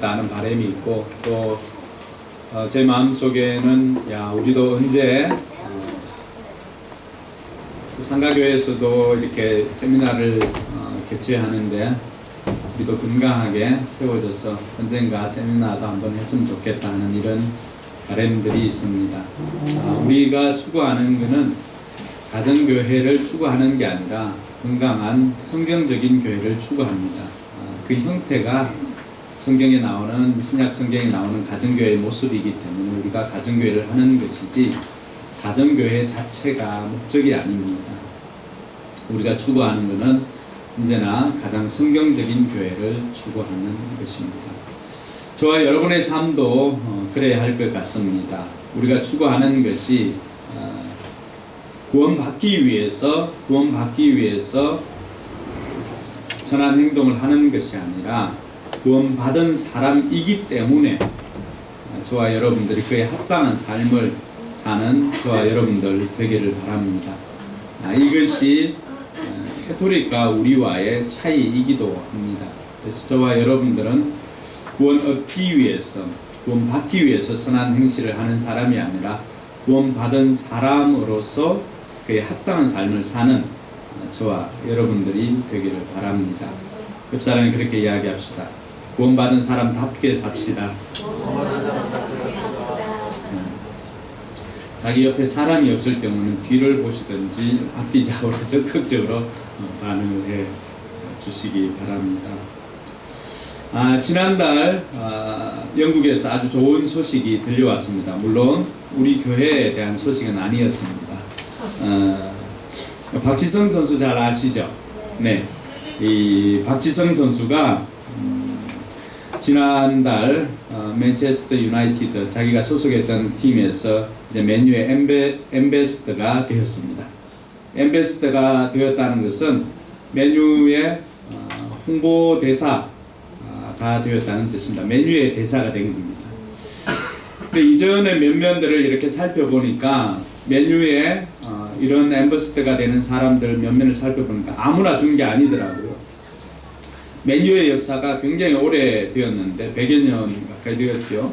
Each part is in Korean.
좋겠다는 바람이 있고, 또 제 마음속에는 우리도 언제 상가교회에서도 이렇게 세미나를 개최하는데 우리도 건강하게 세워져서 언젠가 세미나도 한번 했으면 좋겠다 하는 이런 바람들이 있습니다. 우리가 추구하는 것은 가정교회를 추구하는 게 아니라 건강한 성경적인 교회를 추구합니다. 그 형태가 성경에 나오는, 신약 성경에 나오는 가정교회의 모습이기 때문에 우리가 가정교회를 하는 것이지 가정교회 자체가 목적이 아닙니다. 우리가 추구하는 것은 언제나 가장 성경적인 교회를 추구하는 것입니다. 저와 여러분의 삶도 그래야 할 것 같습니다. 우리가 추구하는 것이 구원받기 위해서 선한 행동을 하는 것이 아니라 구원받은 사람이기 때문에 저와 여러분들이 그에 합당한 삶을 사는 저와 여러분들 되기를 바랍니다. 이것이 캐토릭과 우리와의 차이이기도 합니다. 그래서 저와 여러분들은 구원 얻기 위해서, 구원받기 위해서 선한 행실을 하는 사람이 아니라 구원받은 사람으로서 그에 합당한 삶을 사는 저와 여러분들이 되기를 바랍니다. 옆 사람이 그렇게 이야기합시다. 구원받은 사람답게 삽시다. 자기 옆에 사람이 없을 경우는 뒤를 보시든지 앞뒤 좌우로 적극적으로 반응을 해 주시기 바랍니다. 지난달 영국에서 아주 좋은 소식이 들려왔습니다. 물론 우리 교회에 대한 소식은 아니었습니다. 박지성 선수 잘 아시죠? 네, 이 박지성 선수가 지난달 맨체스터 유나이티드, 자기가 소속했던 팀에서 이제 맨유의 엠베스더가 되었습니다. 엠베스더가 되었다는 것은 맨유의 홍보대사가 되었다는 뜻입니다. 맨유의 대사가 된 겁니다. 근데 이전의 면면들을 이렇게 살펴보니까 맨유의 이런 엠베스더가 되는 사람들 면면을 살펴보니까 아무나 준 게 아니더라고요. 맨유의 역사가 굉장히 오래되었는데 100여 년 가까이 되었죠.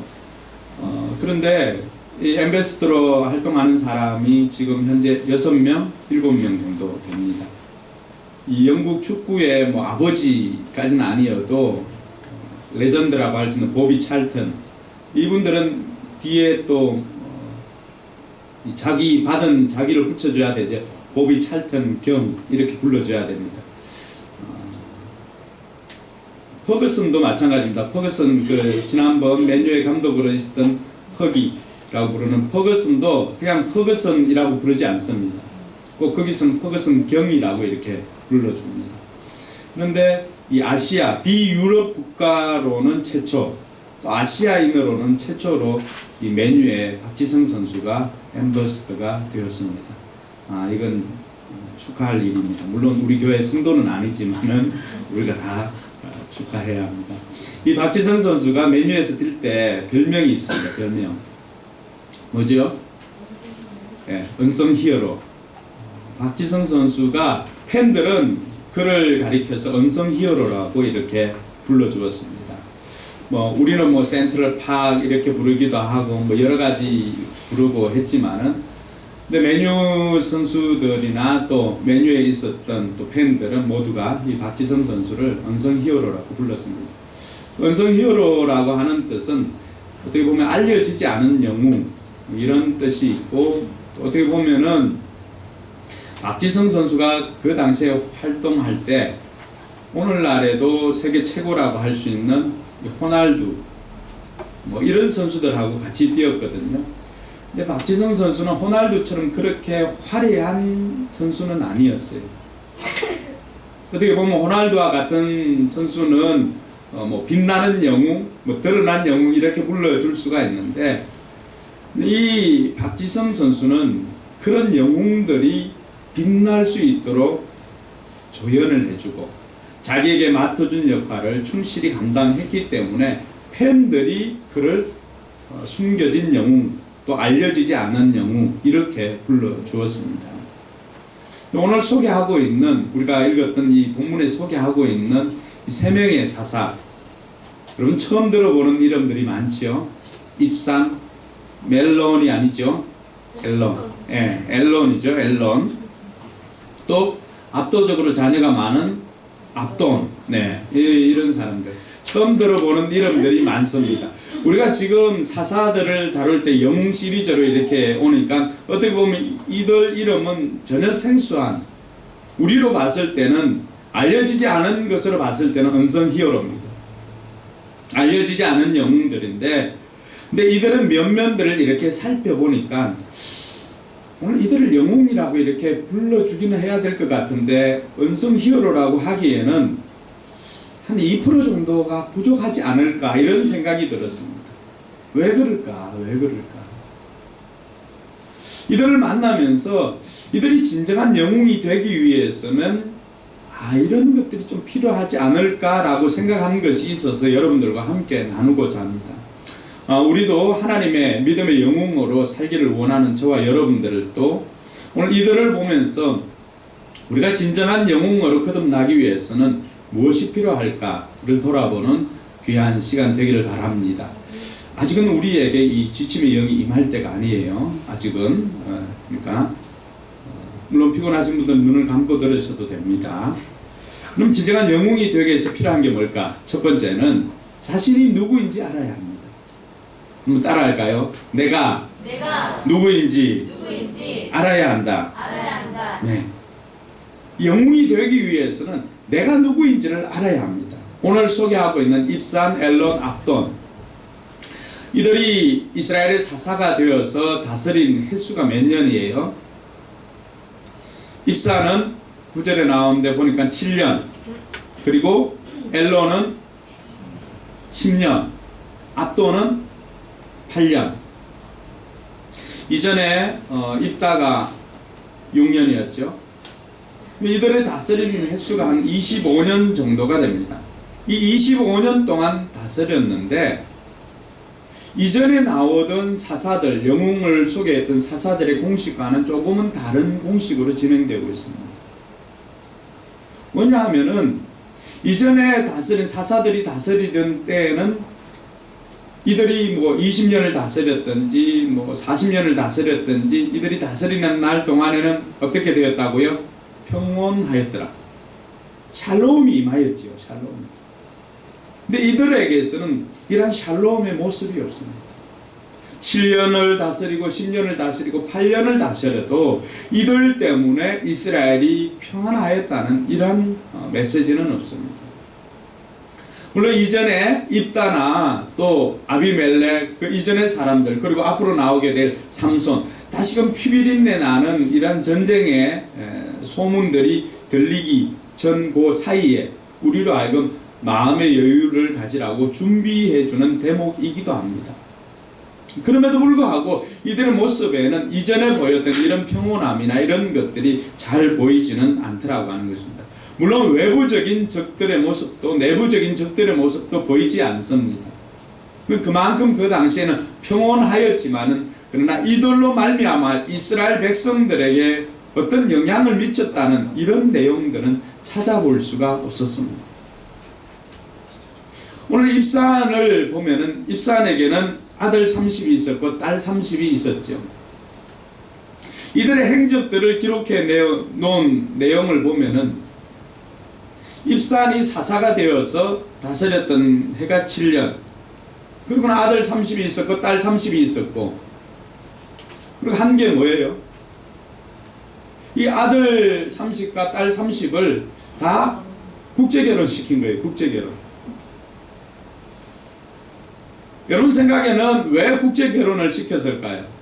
그런데 이 엠베스더로 활동하는 사람이 지금 현재 6명, 7명 정도 됩니다. 이 영국 축구의 아버지까지는 아니어도 레전드라고 할 수 있는 보비 찰튼, 이분들은 뒤에 또 자기 받은 자기를 붙여줘야 되죠. 보비 찰튼 겸 이렇게 불러줘야 됩니다. 퍼거슨도 마찬가지입니다. 퍼거슨 지난번 맨유의 감독으로 있었던 허기라고 부르는 퍼거슨도 그냥 퍼거슨이라고 부르지 않습니다. 꼭 거기서는 퍼거슨 경이라고 이렇게 불러줍니다. 그런데 이 아시아 비유럽 국가로는 최초, 또 아시아인으로는 최초로 이 맨유의 박지성 선수가 엠버서더가 되었습니다. 이건 축하할 일입니다. 물론 우리 교회 성도는 아니지만은 우리가 다 축하해야 합니다. 이 박지성 선수가 맨유에서 뛸 때 별명이 있습니다. 별명 뭐죠? 네, 은성 히어로. 박지성 선수가 팬들은 그를 가리켜서 은성 히어로라고 이렇게 불러주었습니다. 우리는 센트럴 파크 이렇게 부르기도 하고 여러 가지 부르고 했지만은, 근데 맨유 선수들이나 또 맨유에 있었던 또 팬들은 모두가 이 박지성 선수를 은성 히어로라고 불렀습니다. 은성 히어로라고 하는 뜻은 어떻게 보면 알려지지 않은 영웅 이런 뜻이 있고, 또 어떻게 보면은 박지성 선수가 그 당시에 활동할 때 오늘날에도 세계 최고라고 할 수 있는 호날두 이런 선수들하고 같이 뛰었거든요. 근데 박지성 선수는 호날두처럼 그렇게 화려한 선수는 아니었어요. 어떻게 보면 호날두와 같은 선수는 빛나는 영웅, 드러난 영웅 이렇게 불러줄 수가 있는데, 이 박지성 선수는 그런 영웅들이 빛날 수 있도록 조연을 해주고 자기에게 맡아준 역할을 충실히 감당했기 때문에 팬들이 그를 숨겨진 영웅, 또 알려지지 않은 영웅 이렇게 불러주었습니다. 오늘 소개하고 있는, 우리가 읽었던 이 본문에 소개하고 있는 이 세 명의 사사, 여러분 처음 들어보는 이름들이 많지요. 입산, 멜론이 아니죠. 앨런. 예, 앨런이죠. 앨런. 또 압도적으로 자녀가 많은 압돈. 네, 이런 사람들. 처음 들어보는 이름들이 많습니다. 우리가 지금 사사들을 다룰 때 영웅 시리즈로 이렇게 오니까 어떻게 보면 이들 이름은 전혀 생소한, 우리로 봤을 때는 알려지지 않은 것으로 봤을 때는 은성 히어로입니다. 알려지지 않은 영웅들인데, 근데 이들은 면면들을 이렇게 살펴보니까 오늘 이들을 영웅이라고 이렇게 불러주기는 해야 될 것 같은데 은성 히어로라고 하기에는 한 2% 정도가 부족하지 않을까 이런 생각이 들었습니다. 왜 그럴까? 이들을 만나면서 이들이 진정한 영웅이 되기 위해서는 이런 것들이 좀 필요하지 않을까라고 생각한 것이 있어서 여러분들과 함께 나누고자 합니다. 우리도 하나님의 믿음의 영웅으로 살기를 원하는 저와 여러분들도 오늘 이들을 보면서 우리가 진정한 영웅으로 거듭나기 위해서는 무엇이 필요할까를 돌아보는 귀한 시간 되기를 바랍니다. 아직은 우리에게 이 지침의 영이 임할 때가 아니에요. 아직은 그러니까 물론 피곤하신 분들은 눈을 감고 들으셔도 됩니다. 그럼 진정한 영웅이 되기 위해서 필요한 게 뭘까? 첫 번째는 자신이 누구인지 알아야 합니다. 한번 따라할까요? 내가 누구인지 알아야 한다. 네. 영웅이 되기 위해서는 내가 누구인지를 알아야 합니다. 오늘 소개하고 있는 입산, 앨런, 압돈, 이들이 이스라엘의 사사가 되어서 다스린 횟수가 몇 년이에요? 입산은 9절에 나오는데 보니까 7년, 그리고 앨런은 10년, 압돈은 8년. 이전에 입다가 6년이었죠. 이들의 다스리는 횟수가 한 25년 정도가 됩니다. 이 25년 동안 다스렸는데 이전에 나오던 사사들, 영웅을 소개했던 사사들의 공식과는 조금은 다른 공식으로 진행되고 있습니다. 뭐냐 하면은 이전에 다스린 사사들이 다스리던 때에는 이들이 뭐 20년을 다스렸든지 뭐 40년을 다스렸든지 이들이 다스리는 날 동안에는 어떻게 되었다고요? 평온하였더라. 샬롬이 임하였지요. 샬롬. 근데 이들에게서는 이러한 샬롬의 모습이 없습니다. 7년을 다스리고 10년을 다스리고 8년을 다스려도 이들 때문에 이스라엘이 평안하였다는 이러한 메시지는 없습니다. 물론 이전에 입다나 또 아비멜렉, 그 이전의 사람들, 그리고 앞으로 나오게 될 삼손, 다시금 피비린내 나는 이러한 전쟁의 소문들이 들리기 전 그 사이에 우리로 하여금 마음의 여유를 가지라고 준비해주는 대목이기도 합니다. 그럼에도 불구하고 이들의 모습에는 이전에 보였던 이런 평온함이나 이런 것들이 잘 보이지는 않더라고 하는 것입니다. 물론 외부적인 적들의 모습도 내부적인 적들의 모습도 보이지 않습니다. 그만큼 그 당시에는 평온하였지만은 그러나 이들로 말미암아 이스라엘 백성들에게 어떤 영향을 미쳤다는 이런 내용들은 찾아볼 수가 없었습니다. 오늘 입산을 보면은 입산에게는 아들 30이 있었고 딸 30이 있었죠. 이들의 행적들을 기록해 놓은 내용을 보면은 입산이 사사가 되어서 다스렸던 해가 7년, 그리고 아들 30이 있었고 딸 30이 있었고, 그리고 한 게 뭐예요? 이 아들 30과 딸 30을 다 국제결혼 시킨 거예요. 국제결혼. 여러분 생각에는 왜 국제결혼을 시켰을까요?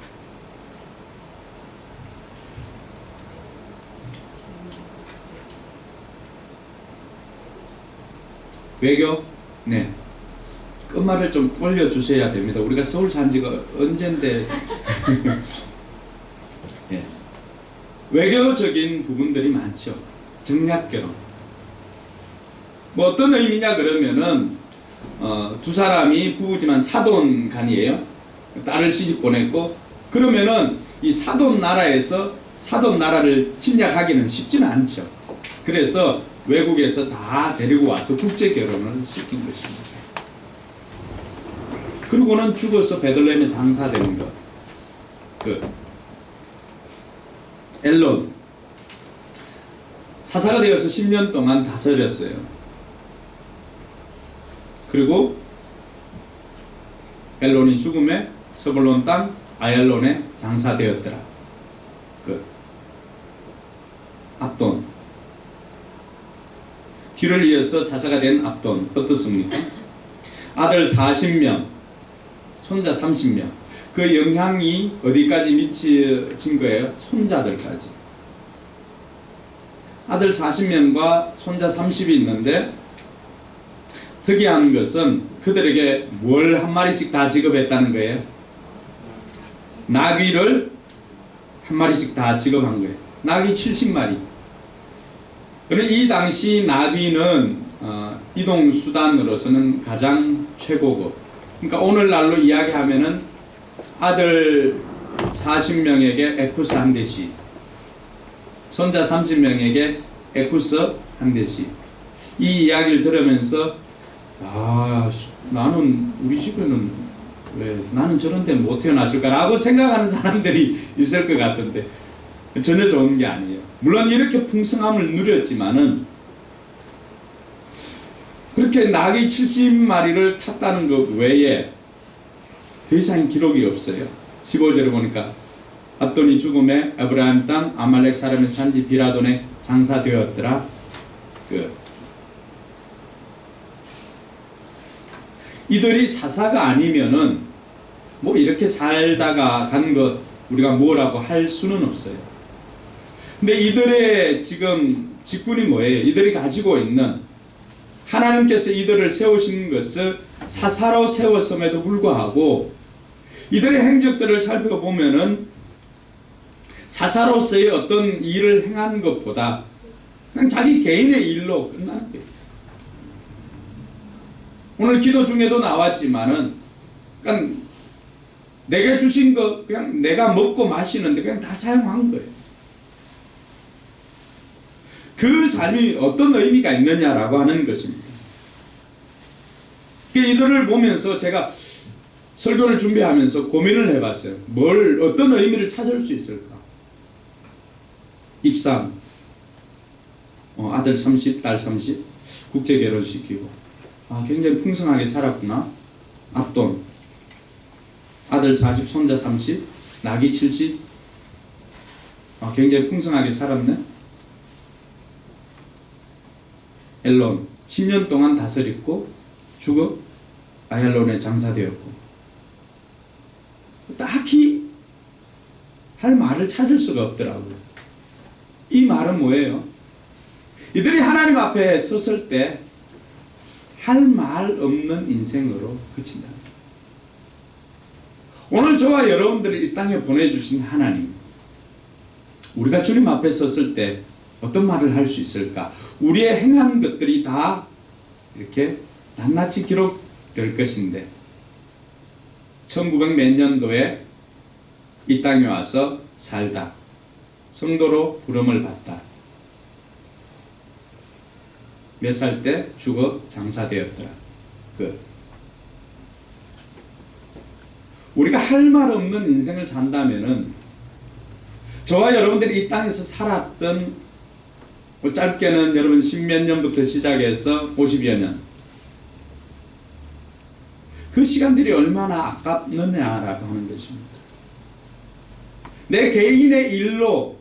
외교? 네. 끝말을 좀 올려주셔야 됩니다. 우리가 서울 산 지가 언젠데. 예. 외교적인 부분들이 많죠. 정략결혼. 뭐 어떤 의미냐 그러면은 두 사람이 부부지만 사돈 간이에요. 딸을 시집 보냈고, 그러면은 이 사돈 나라에서 사돈 나라를 침략하기는 쉽지는 않죠. 그래서 외국에서 다 데리고 와서 국제 결혼을 시킨 것입니다. 그리고는 죽어서 베들레헴에 장사되는 것. 엘론 사사가 되어서 10년 동안 다스렸어요. 그리고 엘론이 죽음에 스불론 땅 아얄론에 장사되었더라. 압돈. 뒤를 이어서 사사가 된 압돈 어떻습니까? 아들 40명, 손자 30명. 그 영향이 어디까지 미친 거예요? 손자들까지. 아들 40명과 손자 30이 있는데 특이한 것은 그들에게 뭘 한 마리씩 다 지급했다는 거예요. 나귀를 한 마리씩 다 지급한 거예요. 나귀 70마리. 그런데 이 당시 나귀는 이동수단으로서는 가장 최고급. 그러니까 오늘날로 이야기하면은 아들 40명에게 에쿠스 한 대씩, 손자 30명에게 에쿠스 한 대씩. 이 이야기를 들으면서 나는 우리 집에는 왜 나는 저런 데 못 태어났을까라고 생각하는 사람들이 있을 것 같은데 전혀 좋은 게 아니에요. 물론 이렇게 풍성함을 누렸지만은 그렇게 나귀 70마리를 탔다는 것 외에 더 이상 기록이 없어요. 15절에 보니까 압돈이 죽음에 에브라임 땅 아말렉 사람의 산지 비라돈에 장사되었더라. 이들이 사사가 아니면은 뭐 이렇게 살다가 간 것 우리가 뭐라고 할 수는 없어요. 근데 이들의 지금 직분이 뭐예요? 이들이 가지고 있는, 하나님께서 이들을 세우신 것을 사사로 세웠음에도 불구하고 이들의 행적들을 살펴보면은 사사로서의 어떤 일을 행한 것보다 그냥 자기 개인의 일로 끝나는 거예요. 오늘 기도 중에도 나왔지만은 그냥 내게 주신 거 그냥 내가 먹고 마시는데 그냥 다 사용한 거예요. 그 삶이 어떤 의미가 있느냐라고 하는 것입니다. 이들을 보면서 제가 설교를 준비하면서 고민을 해봤어요. 어떤 의미를 찾을 수 있을까? 입상, 아들 30, 딸 30, 국제 결혼시키고, 굉장히 풍성하게 살았구나. 압돈, 아들 40, 손자 30, 나귀 70, 굉장히 풍성하게 살았네. 엘론 10년 동안 다스렸고 죽어 아얄론에 장사되었고, 딱히 할 말을 찾을 수가 없더라고요. 이 말은 뭐예요? 이들이 하나님 앞에 섰을 때 할 말 없는 인생으로 그친다. 오늘 저와 여러분들을 이 땅에 보내주신 하나님, 우리가 주님 앞에 섰을 때 어떤 말을 할 수 있을까? 우리의 행한 것들이 다 이렇게 낱낱이 기록될 것인데 1900 몇 년도에 이 땅에 와서 살다, 성도로 부름을 받다, 몇 살 때 죽어 장사되었더라. 우리가 할 말 없는 인생을 산다면은 저와 여러분들이 이 땅에서 살았던, 짧게는 여러분 10몇 년부터 시작해서 50여 년, 그 시간들이 얼마나 아깝느냐라고 하는 것입니다. 내 개인의 일로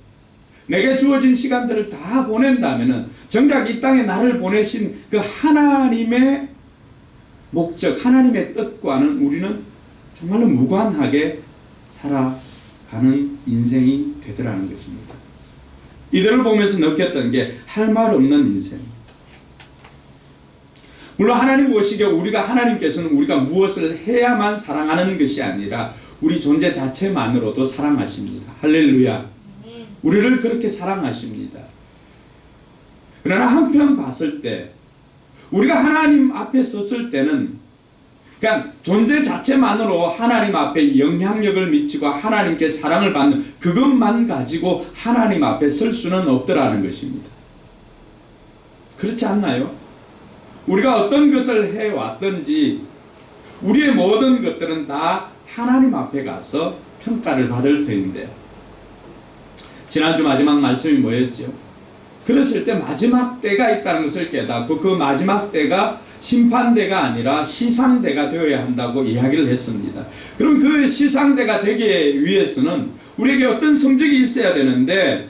내게 주어진 시간들을 다 보낸다면은 정작 이 땅에 나를 보내신 그 하나님의 목적, 하나님의 뜻과는 우리는 정말로 무관하게 살아가는 인생이 되더라는 것입니다. 이들을 보면서 느꼈던 게 할 말 없는 인생. 물론 하나님 보시기에 하나님께서는 우리가 무엇을 해야만 사랑하는 것이 아니라 우리 존재 자체만으로도 사랑하십니다. 할렐루야. 우리를 그렇게 사랑하십니다. 그러나 한편 봤을 때 우리가 하나님 앞에 섰을 때는 그냥 존재 자체만으로 하나님 앞에 영향력을 미치고 하나님께 사랑을 받는 그것만 가지고 하나님 앞에 설 수는 없더라는 것입니다. 그렇지 않나요? 우리가 어떤 것을 해왔든지 우리의 모든 것들은 다 하나님 앞에 가서 평가를 받을 터인데요. 지난주 마지막 말씀이 뭐였죠? 그랬을 때 마지막 때가 있다는 것을 깨닫고 그 마지막 때가 심판대가 아니라 시상대가 되어야 한다고 이야기를 했습니다. 그럼 그 시상대가 되기 위해서는 우리에게 어떤 성적이 있어야 되는데,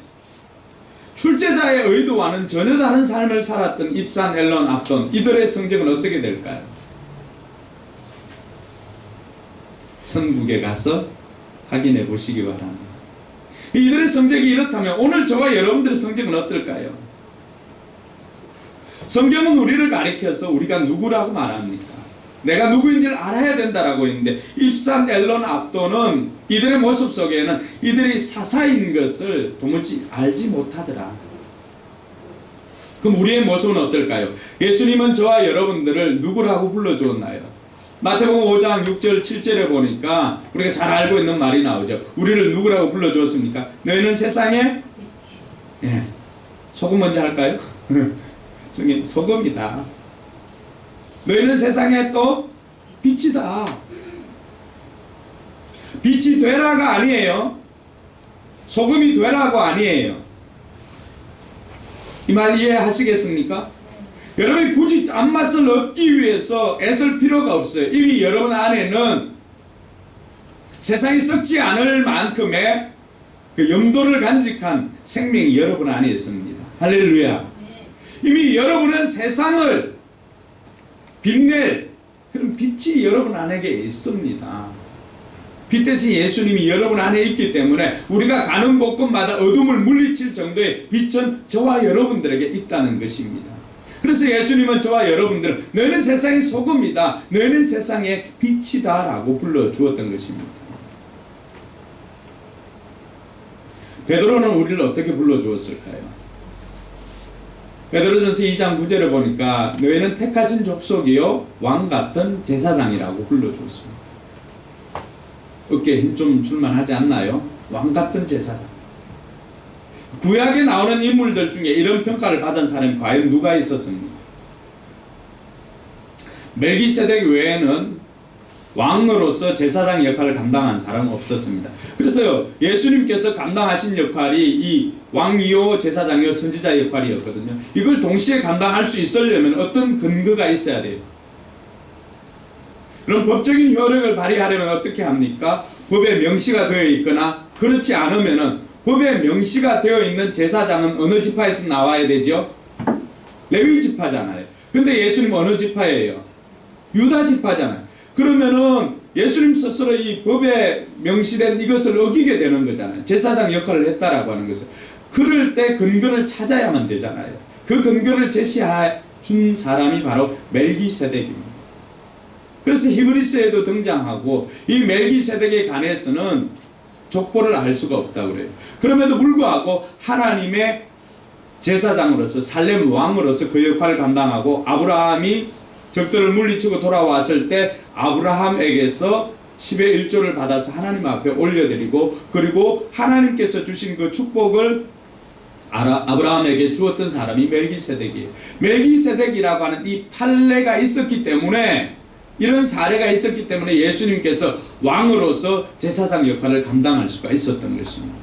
출제자의 의도와는 전혀 다른 삶을 살았던 입산, 앨런, 압돈, 이들의 성적은 어떻게 될까요? 천국에 가서 확인해 보시기 바랍니다. 이들의 성적이 이렇다면 오늘 저와 여러분들의 성적은 어떨까요? 성경은 우리를 가리켜서 우리가 누구라고 말합니까? 내가 누구인지를 알아야 된다라고 했는데, 입산, 앨런, 압도는 이들의 모습 속에는 이들이 사사인 것을 도무지 알지 못하더라. 그럼 우리의 모습은 어떨까요? 예수님은 저와 여러분들을 누구라고 불러주었나요? 마태복음 5장 6절 7절에 보니까 우리가 잘 알고 있는 말이 나오죠. 우리를 누구라고 불러주었습니까? 너희는 세상에, 소금 먼저 할까요? 소금이다. 너희는 세상에 또 빛이다. 빛이 되라가 아니에요. 소금이 되라고 아니에요. 이 말 이해하시겠습니까? 여러분이 굳이 짠맛을 얻기 위해서 애쓸 필요가 없어요. 이미 여러분 안에는 세상이 썩지 않을 만큼의 그 영도를 간직한 생명이 여러분 안에 있습니다. 할렐루야. 이미 여러분은 세상을 빛낼 그런 빛이 여러분 안에게 있습니다. 빛 대신 예수님이 여러분 안에 있기 때문에 우리가 가는 곳곳마다 어둠을 물리칠 정도의 빛은 저와 여러분들에게 있다는 것입니다. 그래서 예수님은 저와 여러분들은 너희는 세상의 소금이다, 너희는 세상의 빛이다 라고 불러주었던 것입니다. 베드로는 우리를 어떻게 불러주었을까요? 베드로전서 2장 9절에 보니까 너희는 택하신 족속이요 왕같은 제사장이라고 불러주었습니다. 어깨에 힘 좀 줄만하지 않나요? 왕같은 제사장. 구약에 나오는 인물들 중에 이런 평가를 받은 사람이 과연 누가 있었습니까? 멜기세덱 외에는 왕으로서 제사장 역할을 감당한 사람은 없었습니다. 그래서 예수님께서 감당하신 역할이 이 왕이요 제사장이요 선지자 역할이었거든요. 이걸 동시에 감당할 수 있으려면 어떤 근거가 있어야 돼요. 그럼 법적인 효력을 발휘하려면 어떻게 합니까? 법에 명시가 되어 있거나 그렇지 않으면은 법에 명시가 되어 있는 제사장은 어느 지파에서 나와야 되죠? 레위 지파잖아요. 근데 예수님 어느 지파예요? 유다 지파잖아요. 그러면은 예수님 스스로 이 법에 명시된 이것을 어기게 되는 거잖아요. 제사장 역할을 했다라고 하는 것을. 그럴 때 근거를 찾아야만 되잖아요. 그 근거를 제시해 준 사람이 바로 멜기세덱입니다. 그래서 히브리서에도 등장하고 이 멜기세덱에 관해서는 족보를 알 수가 없다고 그래요. 그럼에도 불구하고 하나님의 제사장으로서 살렘 왕으로서 그 역할을 감당하고 아브라함이 적들을 물리치고 돌아왔을 때 아브라함에게서 10의 1조를 받아서 하나님 앞에 올려드리고 그리고 하나님께서 주신 그 축복을 아브라함에게 주었던 사람이 멜기세덱이에요. 멜기세덱이라고 하는 이 판례가 있었기 때문에 이런 사례가 있었기 때문에 예수님께서 왕으로서 제사장 역할을 감당할 수가 있었던 것입니다.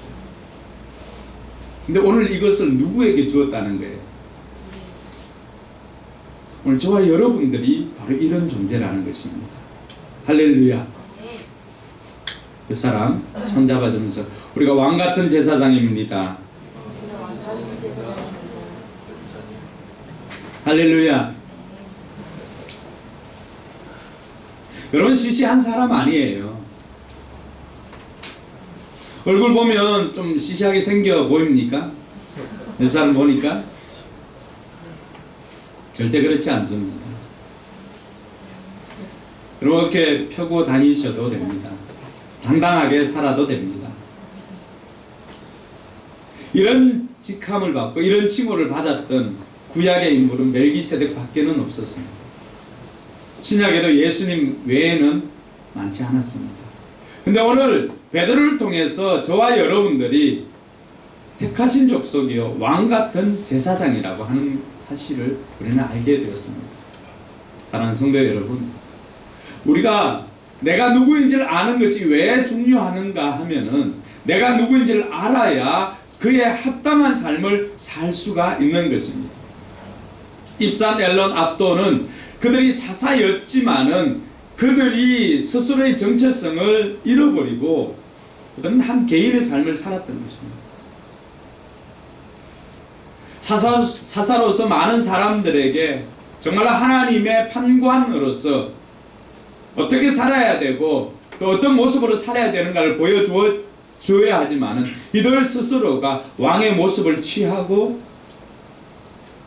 근데 오늘 이것을 누구에게 주었다는 거예요? 오늘 저와 여러분들이 바로 이런 존재라는 것입니다. 할렐루야. 그 사람 손 잡아주면서 우리가 왕같은 제사장입니다. 할렐루야. 여러분 시시한 사람 아니에요. 얼굴 보면 좀 시시하게 생겨 보입니까? 옆 사람 보니까? 절대 그렇지 않습니다. 이렇게 펴고 다니셔도 됩니다. 당당하게 살아도 됩니다. 이런 직함을 받고 이런 칭호를 받았던 구약의 인물은 멜기세덱 밖에는 없었습니다. 신약에도 예수님 외에는 많지 않았습니다. 근데 오늘 베드로를 통해서 저와 여러분들이 택하신 족속이요 왕같은 제사장이라고 하는 사실을 우리는 알게 되었습니다. 사랑하는 성도 여러분, 우리가 내가 누구인지를 아는 것이 왜 중요하는가 하면은 내가 누구인지를 알아야 그에 합당한 삶을 살 수가 있는 것입니다. 입산 앨런 압도는 그들이 사사였지만은 그들이 스스로의 정체성을 잃어버리고 그들은 한 개인의 삶을 살았던 것입니다. 사사로서 많은 사람들에게 정말 하나님의 판관으로서 어떻게 살아야 되고 또 어떤 모습으로 살아야 되는가를 보여줘야 하지만은 이들 스스로가 왕의 모습을 취하고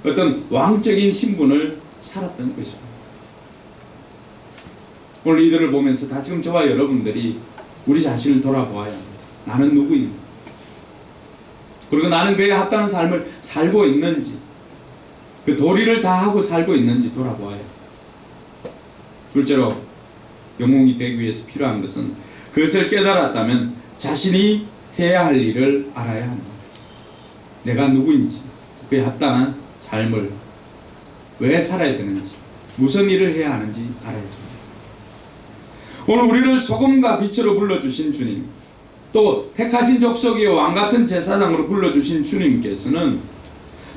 어떤 왕적인 신분을 살았던 것입니다. 오늘 이들을 보면서 다시금 저와 여러분들이 우리 자신을 돌아보아야 합니다. 나는 누구인가? 그리고 나는 그에 합당한 삶을 살고 있는지, 그 도리를 다하고 살고 있는지 돌아보아야 합니다. 둘째로 영웅이 되기 위해서 필요한 것은 그것을 깨달았다면 자신이 해야 할 일을 알아야 합니다. 내가 누구인지, 그에 합당한 삶을 왜 살아야 되는지, 무슨 일을 해야 하는지 알아야 합니다. 오늘 우리를 소금과 빛으로 불러주신 주님, 또 택하신 족속의 왕같은 제사장으로 불러주신 주님께서는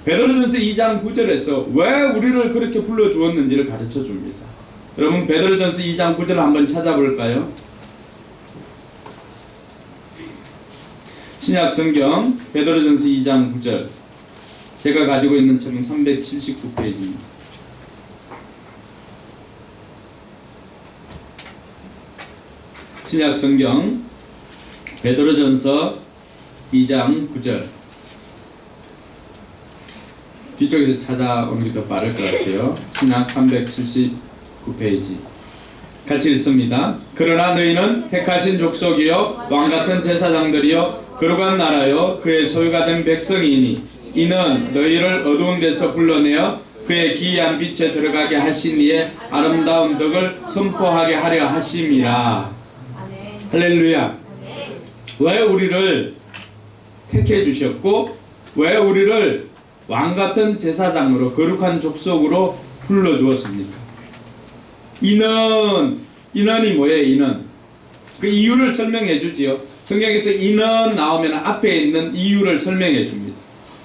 베드로전서 2장 9절에서 왜 우리를 그렇게 불러주었는지를 가르쳐 줍니다. 여러분 베드로전서 2장 9절 한번 찾아볼까요? 신약성경 베드로전서 2장 9절, 제가 가지고 있는 책은 379페이지입니다. 신약성경 베드로전서 2장 9절, 뒤쪽에서 찾아오는 게 더 빠를 것 같아요. 신약 379페이지 같이 읽습니다. 그러나 너희는 택하신 족속이요 왕같은 제사장들이요 거룩한 나라요 그의 소유가 된 백성이니 이는 너희를 어두운 데서 불러내어 그의 기이한 빛에 들어가게 하신 이의 아름다운 덕을 선포하게 하려 하심이라. 할렐루야. 왜 우리를 택해 주셨고 왜 우리를 왕같은 제사장으로 거룩한 족속으로 불러주었습니까? 인원이 뭐예요? 인원. 그 이유를 설명해 주지요. 성경에서 인원 나오면 앞에 있는 이유를 설명해 줍니다.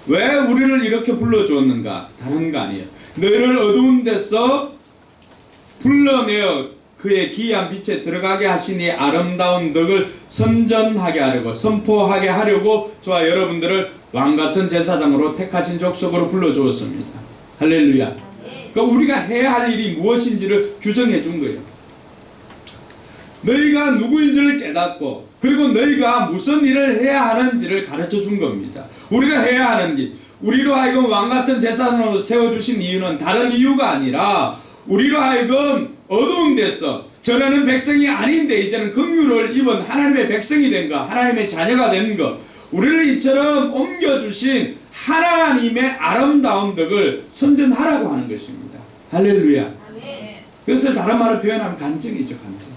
왜 우리를 이렇게 불러주었는가? 다른 거 아니에요. 너희를 어두운 데서 불러내어 그의 기이한 빛에 들어가게 하시니 아름다운 덕을 선전하게 하려고, 선포하게 하려고 저와 여러분들을 왕같은 제사장으로 택하신 족속으로 불러주었습니다. 할렐루야. 그러니까 우리가 해야 할 일이 무엇인지를 규정해 준 거예요. 너희가 누구인지를 깨닫고 그리고 너희가 무슨 일을 해야 하는지를 가르쳐 준 겁니다. 우리가 해야 하는 일, 우리로 하여금 왕같은 제사장으로 세워주신 이유는 다른 이유가 아니라 우리로 하여금 어두운 데서 전에는 백성이 아닌데 이제는 긍휼을 입은 하나님의 백성이 된 것, 하나님의 자녀가 된 것, 우리를 이처럼 옮겨주신 하나님의 아름다운 덕을 선전하라고 하는 것입니다. 할렐루야. 그것을 다른 말로 표현하면 간증이죠. 간증.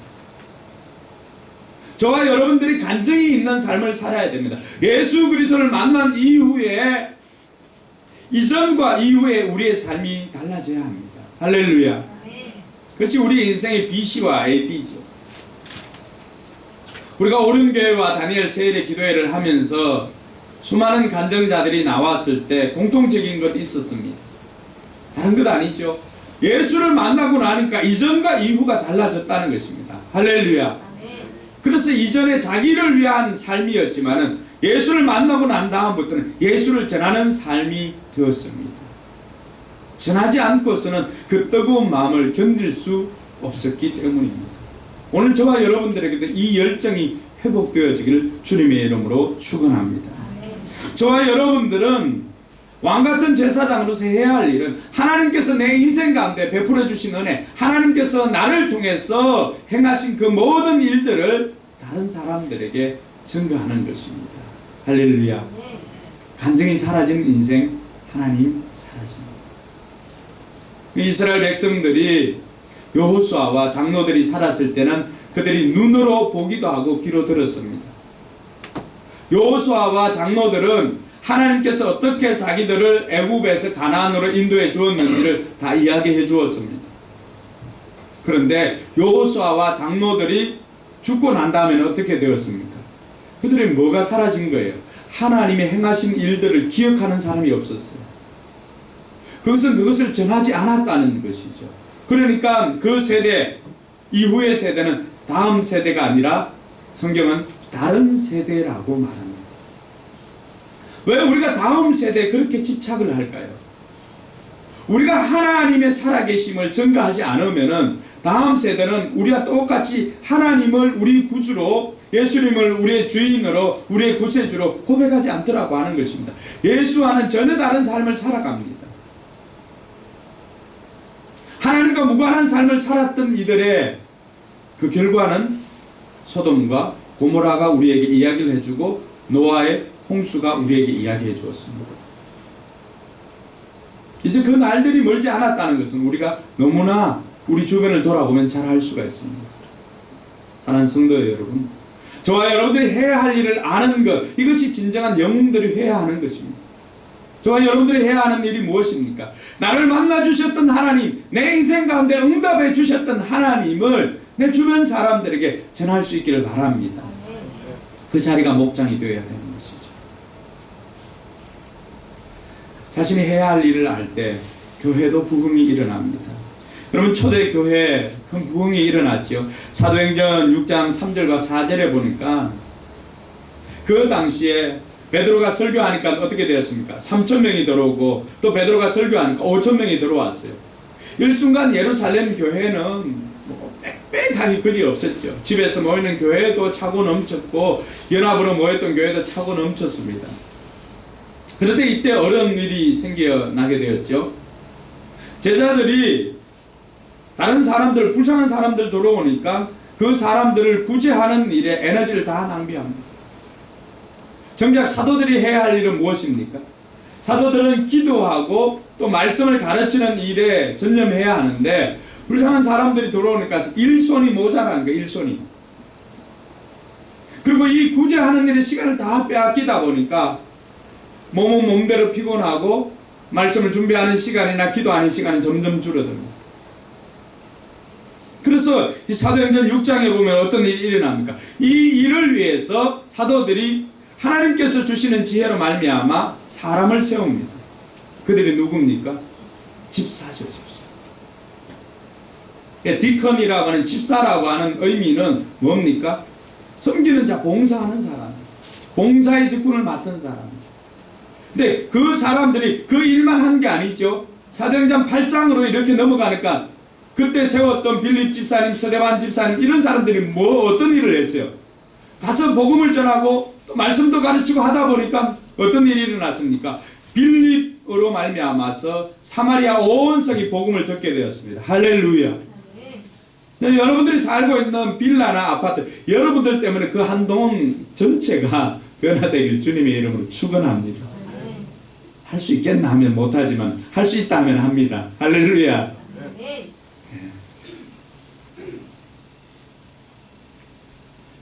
저와 여러분들이 간증이 있는 삶을 살아야 됩니다. 예수 그리스도를 만난 이후에, 이전과 이후에 우리의 삶이 달라져야 합니다. 할렐루야. 그것이 우리 인생의 BC와 AD죠. 우리가 오륜교회와 다니엘 세일의 기도회를 하면서 수많은 간증자들이 나왔을 때 공통적인 것이 있었습니다. 다른 것 아니죠. 예수를 만나고 나니까 이전과 이후가 달라졌다는 것입니다. 할렐루야. 그래서 이전에 자기를 위한 삶이었지만은 예수를 만나고 난 다음부터는 예수를 전하는 삶이 되었습니다. 전하지 않고서는 그 뜨거운 마음을 견딜 수 없었기 때문입니다. 오늘 저와 여러분들에게도 이 열정이 회복되어지기를 주님의 이름으로 축원합니다. 저와 여러분들은 왕같은 제사장으로서 해야 할 일은 하나님께서 내 인생 가운데 베풀어 주신 은혜, 하나님께서 나를 통해서 행하신 그 모든 일들을 다른 사람들에게 증거하는 것입니다. 할렐루야. 간증이 사라진 인생, 하나님 사라집니다. 이스라엘 백성들이 여호수아와 장로들이 살았을 때는 그들이 눈으로 보기도 하고 귀로 들었습니다. 여호수아와 장로들은 하나님께서 어떻게 자기들을 애굽에서 가나안으로 인도해 주었는지를 다 이야기해 주었습니다. 그런데 여호수아와 장로들이 죽고 난 다음에는 어떻게 되었습니까? 그들의 뭐가 사라진 거예요? 하나님이 행하신 일들을 기억하는 사람이 없었어요. 그것을 전하지 않았다는 것이죠. 그러니까 그 세대 이후의 세대는 다음 세대가 아니라 성경은 다른 세대라고 말합니다. 왜 우리가 다음 세대에 그렇게 집착을 할까요? 우리가 하나님의 살아계심을 증거하지 않으면은 다음 세대는 우리와 똑같이 하나님을 우리 구주로, 예수님을 우리의 주인으로, 우리의 구세주로 고백하지 않더라고 하는 것입니다. 예수와는 전혀 다른 삶을 살아갑니다. 하나님과 무관한 삶을 살았던 이들의 그 결과는 소돔과 고모라가 우리에게 이야기를 해주고 노아의 홍수가 우리에게 이야기해 주었습니다. 이제 그 날들이 멀지 않았다는 것은 우리가 너무나 우리 주변을 돌아보면 잘 알 수가 있습니다. 사랑하는 성도 여러분, 저와 여러분들이 해야 할 일을 아는 것, 이것이 진정한 영웅들이 해야 하는 것입니다. 저와 여러분들이 해야 하는 일이 무엇입니까? 나를 만나 주셨던 하나님, 내 인생 가운데 응답해 주셨던 하나님을 내 주변 사람들에게 전할 수 있기를 바랍니다. 그 자리가 목장이 되어야 되는 것이죠. 자신이 해야 할 일을 알 때 교회도 부흥이 일어납니다. 여러분, 초대교회에 큰 부흥이 일어났죠. 사도행전 6장 3절과 4절에 보니까 그 당시에 베드로가 설교하니까 어떻게 되었습니까? 3,000명이 들어오고 또 베드로가 설교하니까 5,000명이 들어왔어요. 일순간 예루살렘 교회는 빽빽하게 그지 없었죠. 집에서 모이는 교회도 차고 넘쳤고 연합으로 모였던 교회도 차고 넘쳤습니다. 그런데 이때 어려운 일이 생겨나게 되었죠. 제자들이 다른 사람들, 불쌍한 사람들 들어오니까 그 사람들을 구제하는 일에 에너지를 다 낭비합니다. 정작 사도들이 해야 할 일은 무엇입니까? 사도들은 기도하고 또 말씀을 가르치는 일에 전념해야 하는데 불쌍한 사람들이 들어오니까 일손이 모자라는 거예요. 일손이. 그리고 이 구제하는 일에 시간을 다 빼앗기다 보니까 몸은 몸대로 피곤하고 말씀을 준비하는 시간이나 기도하는 시간은 점점 줄어듭니다. 그래서 이 사도행전 6장에 보면 어떤 일이 일어납니까? 이 일을 위해서 사도들이 하나님께서 주시는 지혜로 말미암아 사람을 세웁니다. 그들이 누굽니까? 집사죠, 집사. 디컨이라고 하는 집사라고 하는 의미는 뭡니까? 섬기는 자, 봉사하는 사람, 봉사의 직분을 맡은 사람. 근데 그 사람들이 그 일만 한 게 아니죠. 사도행전 8장으로 이렇게 넘어가니까 그때 세웠던 빌립 집사님, 스데반 집사님 이런 사람들이 어떤 일을 했어요? 가서 복음을 전하고 또 말씀도 가르치고 하다 보니까 어떤 일이 일어났습니까? 빌립으로 말미암아서 사마리아 온 성이 복음을 듣게 되었습니다. 할렐루야. 여러분들이 살고 있는 빌라나 아파트, 여러분들 때문에 그 한동 전체가 변화되길 주님의 이름으로 축원합니다. 할 수 있겠나 하면 못하지만 할 수 있다 하면 합니다. 할렐루야.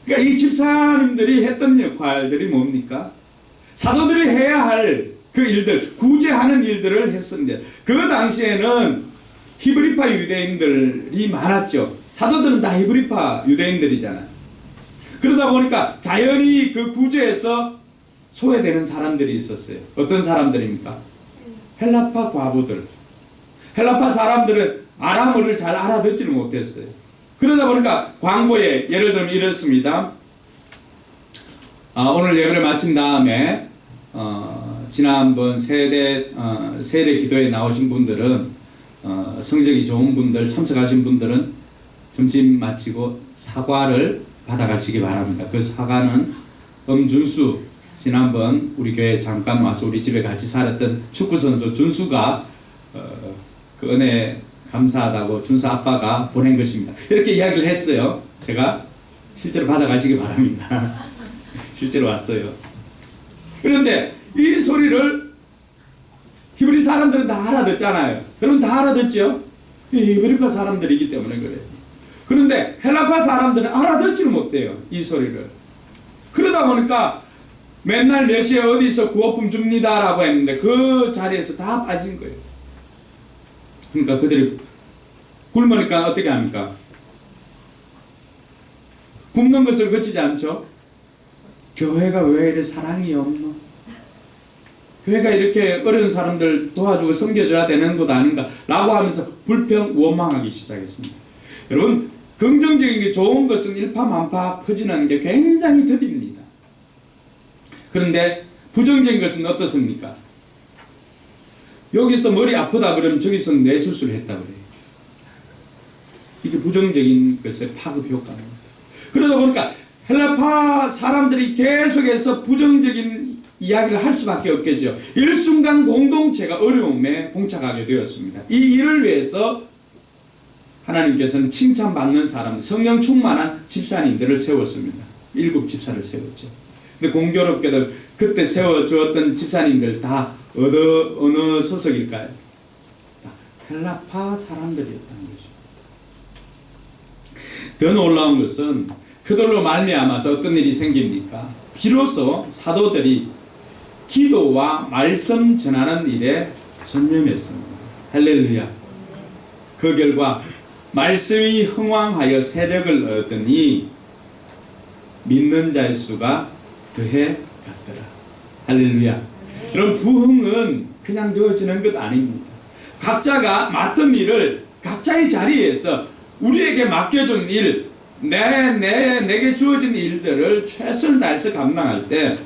그러니까 이 집사님들이 했던 역할들이 뭡니까? 사도들이 해야 할 그 일들, 구제하는 일들을 했습니다. 그 당시에는 히브리파 유대인들이 많았죠. 사도들은 다 히브리파 유대인들이잖아요. 그러다 보니까 자연히 그 구제에서 소외되는 사람들이 있었어요. 어떤 사람들입니까? 헬라파 과부들. 헬라파 사람들은 아람어를 잘 알아듣지를 못했어요. 그러다 보니까 광고에 예를 들면 이렇습니다. 오늘 예배를 마친 다음에 지난번 세례 기도에 나오신 분들은 성적이 좋은 분들, 참석하신 분들은 점심 마치고 사과를 받아가시기 바랍니다. 그 사과는 엄준수, 지난번 우리 교회에 잠깐 와서 우리 집에 같이 살았던 축구선수 준수가 그 은혜 감사하다고 준수 아빠가 보낸 것입니다. 이렇게 이야기를 했어요. 제가 실제로 받아가시기 바랍니다. 실제로 왔어요. 그런데 이 소리를 히브리 사람들은 다 알아듣잖아요. 그럼 다 알아듣죠? 히브리파 사람들이기 때문에 그래요. 그런데 헬라파 사람들은 알아듣지를 못해요. 이 소리를. 그러다 보니까 맨날 몇 시에 어디서 구호품 줍니다라고 했는데 그 자리에서 다 빠진 거예요. 그러니까 그들이 굶으니까 어떻게 합니까? 굶는 것을 거치지 않죠? 교회가 왜 이렇게 사랑이 없노? 교회가 이렇게 어려운 사람들 도와주고 섬겨줘야 되는 것 아닌가? 라고 하면서 불평, 원망하기 시작했습니다. 여러분, 긍정적인 게 좋은 것은 일파만파 퍼지는 게 굉장히 더딥니다. 그런데 부정적인 것은 어떻습니까? 여기서 머리 아프다 그러면 저기서 뇌수술을 했다 그래요. 이게 부정적인 것의 파급 효과입니다. 그러다 보니까 헬라파 사람들이 계속해서 부정적인 이야기를 할 수밖에 없겠죠. 일순간 공동체가 어려움에 봉착하게 되었습니다. 이 일을 위해서 하나님께서는 칭찬받는 사람, 성령 충만한 집사님들을 세웠습니다. 7 집사를 세웠죠. 근데 공교롭게도 그때 세워주었던 집사님들 다 어느 소속일까요? 다 헬라파 사람들이었다는 것입니다. 더 놀라운 것은 그들로 말미암아서 어떤 일이 생깁니까? 비로소 사도들이 기도와 말씀 전하는 일에 전념했습니다. 할렐루야. 그 결과 말씀이 흥왕하여 세력을 얻으니 믿는 자의 수가 더해 갔더라. 할렐루야. 여러분, 부흥은 그냥 되어지는 것 아닙니다. 각자가 맡은 일을 각자의 자리에서 우리에게 맡겨준 일, 내게 주어진 일들을 최선을 다해서 감당할 때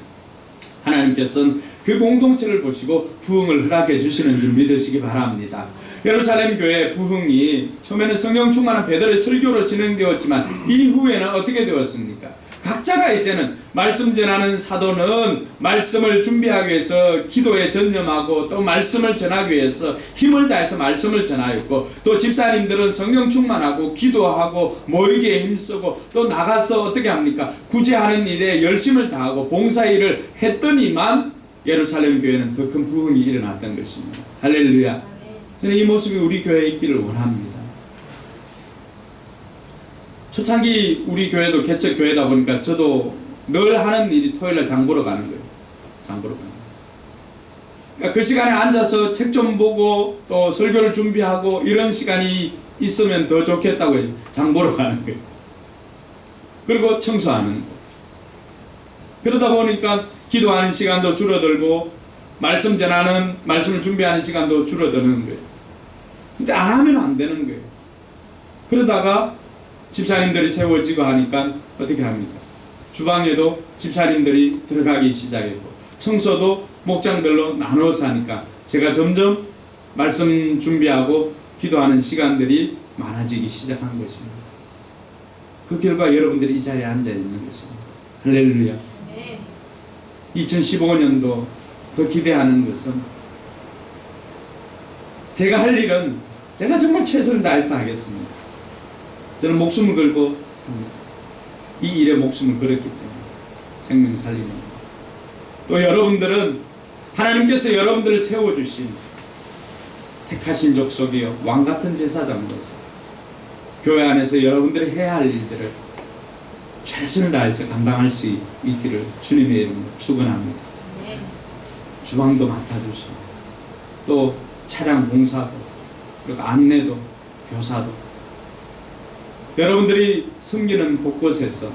하나님께서는 그 공동체를 보시고 부흥을 허락해 주시는 줄 믿으시기 바랍니다. 예루살렘 교회 부흥이 처음에는 성령 충만한 베드로의 설교로 진행되었지만 이후에는 어떻게 되었습니까? 각자가 이제는 말씀 전하는 사도는 말씀을 준비하기 위해서 기도에 전념하고 또 말씀을 전하기 위해서 힘을 다해서 말씀을 전하였고, 또 집사님들은 성령 충만하고 기도하고 모이기에 힘쓰고 또 나가서 어떻게 합니까? 구제하는 일에 열심을 다하고 봉사일을 했더니만 예루살렘 교회는 더 큰 부흥이 일어났던 것입니다. 할렐루야. 저는 이 모습이 우리 교회에 있기를 원합니다. 초창기 우리 교회도 개척 교회다 보니까 저도 늘 하는 일이 토요일날 장 보러 가는 거예요. 장 보러 가는 거예요. 그러니까 그 시간에 앉아서 책 좀 보고 또 설교를 준비하고 이런 시간이 있으면 더 좋겠다고 해요. 장 보러 가는 거예요. 그리고 청소하는 거예요. 그러다 보니까 기도하는 시간도 줄어들고 말씀 전하는, 말씀을 준비하는 시간도 줄어드는 거예요. 근데 안 하면 안 되는 거예요. 그러다가 집사님들이 세워지고 하니까 어떻게 합니까? 주방에도 집사님들이 들어가기 시작했고 청소도 목장별로 나눠서 하니까 제가 점점 말씀 준비하고 기도하는 시간들이 많아지기 시작한 것입니다. 그 결과 여러분들이 이 자리에 앉아 있는 것입니다. 할렐루야. 2015년도 더 기대하는 것은 제가 할 일은 제가 정말 최선을 다해서 하겠습니다. 저는 목숨을 걸고 합니다. 이 일에 목숨을 걸었기 때문에 생명 살리는 것. 또 여러분들은 하나님께서 여러분들을 세워주신 택하신 족속이요 왕같은 제사장으로서 교회 안에서 여러분들이 해야 할 일들을 최선을 다해서 감당할 수 있기를 주님의 이름으로 축원합니다. 주방도 맡아주시고 또 차량 봉사도 그리고 안내도 교사도 여러분들이 섬기는 곳곳에서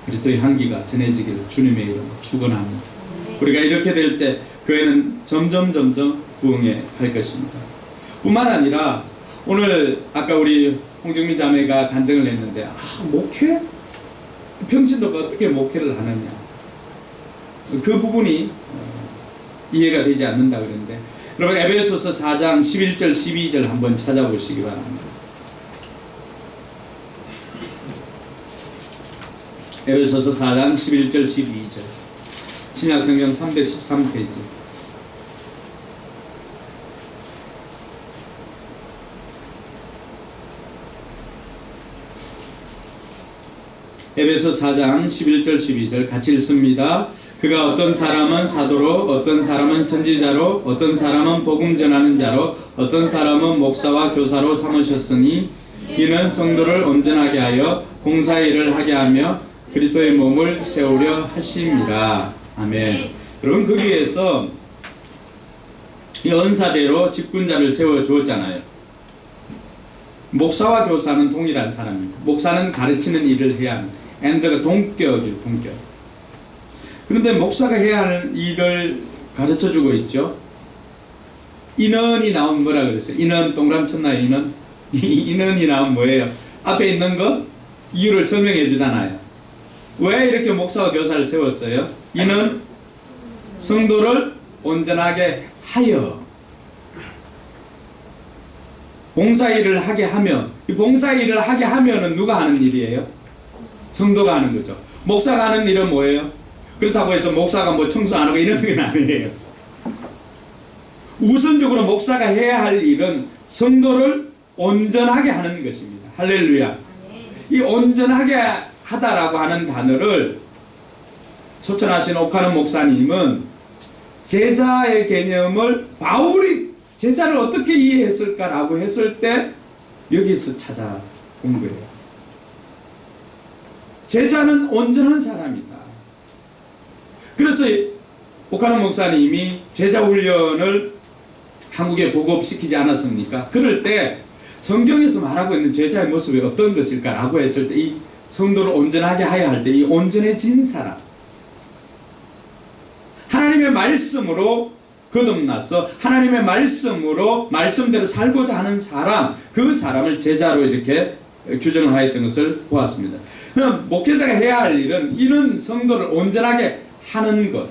그리스도의 향기가 전해지기를 주님의 이름으로 축원합니다. 우리가 이렇게 될 때 교회는 점점 부흥해 갈 것입니다. 뿐만 아니라 오늘 아까 우리 홍정민 자매가 간증을 했는데 목회? 평신도가 어떻게 목회를 하느냐 그 부분이 이해가 되지 않는다 그러는데 여러분 에베소서 4장 11절 12절 한번 찾아보시기 바랍니다. 에베소서 4장 11절 12절 신약성경 313페이지. 에베소 4장 11절 12절 같이 읽습니다. 그가 어떤 사람은 사도로, 어떤 사람은 선지자로, 어떤 사람은 복음 전하는 자로, 어떤 사람은 목사와 교사로 삼으셨으니 이는 성도를 온전하게 하여 공사의 일을 하게 하며 그리스도의 몸을 세우려 하심이라. 아멘. 여러분 거기에서 이 언사대로 직분자를 세워 주었잖아요. 목사와 교사는 동일한 사람입니다. 목사는 가르치는 일을 해야 합니다. 앤드가 동격이에요. 동격. 그런데 목사가 해야 할 일을 가르쳐주고 있죠. 인원이 나오면 뭐라 그랬어요? 인원 동그라미 쳤나요? 인원? 인원이 나오면 뭐예요? 앞에 있는 것 이유를 설명해 주잖아요. 왜 이렇게 목사와 교사를 세웠어요? 이는 성도를 온전하게 하여 봉사일을 하게 하면, 이 봉사일을 하게 하면은 누가 하는 일이에요? 성도가 하는 거죠. 목사가 하는 일은 뭐예요? 그렇다고 해서 목사가 뭐 청소 안 하고 이런 건 아니에요. 우선적으로 목사가 해야 할 일은 성도를 온전하게 하는 것입니다. 할렐루야. 이 온전하게 하다라고 하는 단어를 소천하신 오카는 목사님은 제자의 개념을 바울이 제자를 어떻게 이해했을까라고 했을 때 여기서 찾아온 거예요. 제자는 온전한 사람이다. 그래서 오카는 목사님이 제자 훈련을 한국에 보급시키지 않았습니까? 그럴 때 성경에서 말하고 있는 제자의 모습이 어떤 것일까라고 했을 때 이 성도를 온전하게 하야 할 때 이 온전해진 사람, 하나님의 말씀으로 거듭나서 하나님의 말씀으로 말씀대로 살고자 하는 사람, 그 사람을 제자로 이렇게 규정을 하였던 것을 보았습니다. 목회자가 해야 할 일은 이런 성도를 온전하게 하는 것,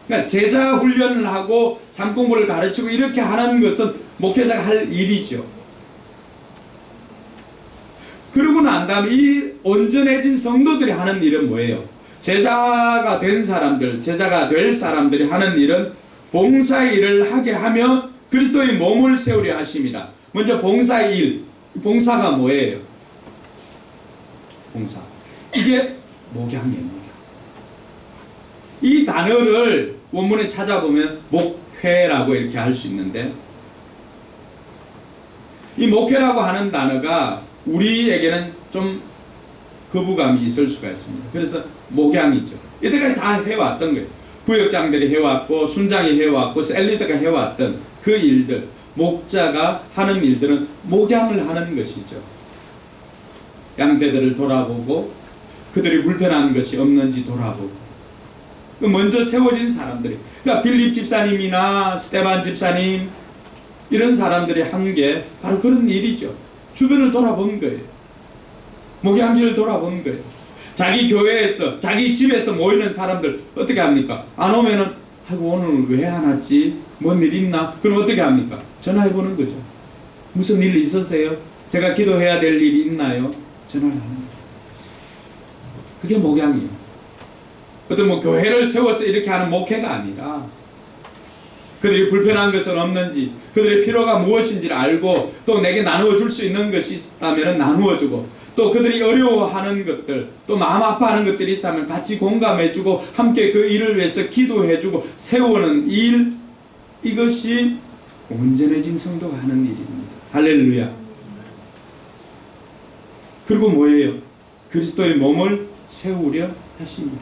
그러니까 제자 훈련을 하고 삶 공부를 가르치고 이렇게 하는 것은 목회자가 할 일이죠. 그러고 난 다음에 이 온전해진 성도들이 하는 일은 뭐예요? 제자가 된 사람들, 제자가 될 사람들이 하는 일은 봉사일을 하게 하며 그리스도의 몸을 세우려 하심이라. 먼저 봉사일, 봉사가 뭐예요? 봉사. 이게 목양이에요, 목양. 이 단어를 원문에 찾아보면 목회라고 이렇게 할 수 있는데, 이 목회라고 하는 단어가 우리에게는 좀 거부감이 있을 수가 있습니다. 그래서 목양이죠. 이때까지 다 해왔던 거예요. 구역장들이 해왔고 순장이 해왔고 셀리더가 해왔던 그 일들, 목자가 하는 일들은 목양을 하는 것이죠. 양떼들을 돌아보고 그들이 불편한 것이 없는지 돌아보고, 먼저 세워진 사람들이, 그러니까 빌립 집사님이나 스테반 집사님 이런 사람들이 한 게 바로 그런 일이죠. 주변을 돌아본 거예요. 목양지를 돌아본 거예요. 자기 교회에서, 자기 집에서 모이는 사람들 어떻게 합니까? 안 오면은 아이고 오늘 왜 안 왔지? 뭔 일 있나? 그럼 어떻게 합니까? 전화해 보는 거죠. 무슨 일 있으세요? 제가 기도해야 될 일이 있나요? 전화를 하는 거예요. 그게 목양이에요. 어떤 뭐 교회를 세워서 이렇게 하는 목회가 아니라 그들이 불편한 것은 없는지, 그들의 필요가 무엇인지를 알고 또 내게 나누어 줄 수 있는 것이 있다면 나누어 주고, 또 그들이 어려워하는 것들, 또 마음 아파하는 것들이 있다면 같이 공감해 주고 함께 그 일을 위해서 기도해 주고 세우는 일, 이것이 온전해진 성도가 하는 일입니다. 할렐루야. 그리고 뭐예요? 그리스도의 몸을 세우려 하십니다.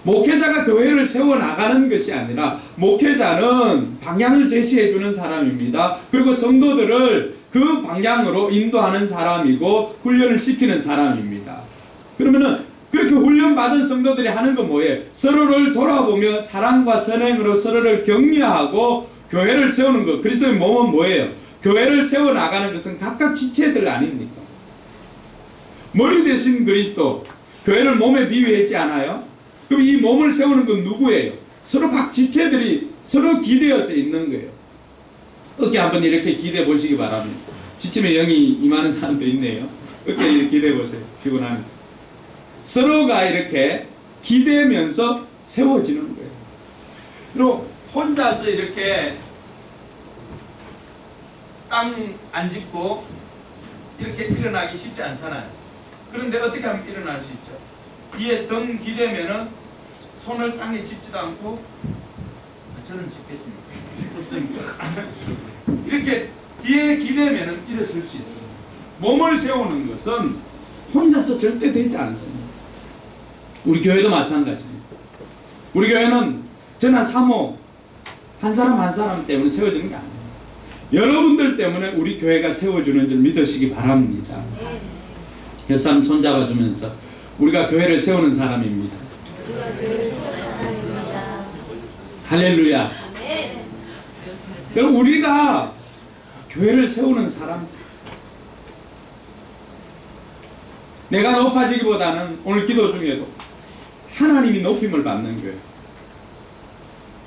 목회자가 교회를 세워나가는 것이 아니라 목회자는 방향을 제시해주는 사람입니다. 그리고 성도들을 그 방향으로 인도하는 사람이고 훈련을 시키는 사람입니다. 그러면은 그렇게 훈련받은 성도들이 하는 건 뭐예요? 서로를 돌아보며 사랑과 선행으로 서로를 격려하고 교회를 세우는 것. 그리스도의 몸은 뭐예요? 교회를 세워나가는 것은 각각 지체들 아닙니까? 머리 대신 그리스도, 교회를 몸에 비유했지 않아요? 그럼 이 몸을 세우는 건 누구예요? 서로 각 지체들이 서로 기대어서 있는 거예요. 어깨 한번 이렇게 기대 보시기 바랍니다. 지치면 영이 임하는 사람도 있네요. 어깨를 이렇게 기대 보세요. 피곤하면. 서로가 이렇게 기대면서 세워지는 거예요. 그리고 혼자서 이렇게 땅 안 짚고 이렇게 일어나기 쉽지 않잖아요. 그런데 어떻게 하면 일어날 수 있죠? 뒤에 등 기대면은 손을 땅에 짚지도 않고, 저는 짚겠습니다. 없습니까? 이렇게 뒤에 기대면은 일어설 수 있어요. 몸을 세우는 것은 혼자서 절대 되지 않습니다. 우리 교회도 마찬가지입니다. 우리 교회는 전한 사모 한 사람 한 사람 때문에 세워지는 게 아니에요. 여러분들 때문에 우리 교회가 세워주는 줄 믿으시기 바랍니다. 옆 사람 손잡아주면서 우리가 교회를 세우는 사람입니다. 할렐루야. 여러분, 우리가 교회를 세우는 사람, 내가 높아지기보다는 오늘 기도 중에도 하나님이 높임을 받는 교회,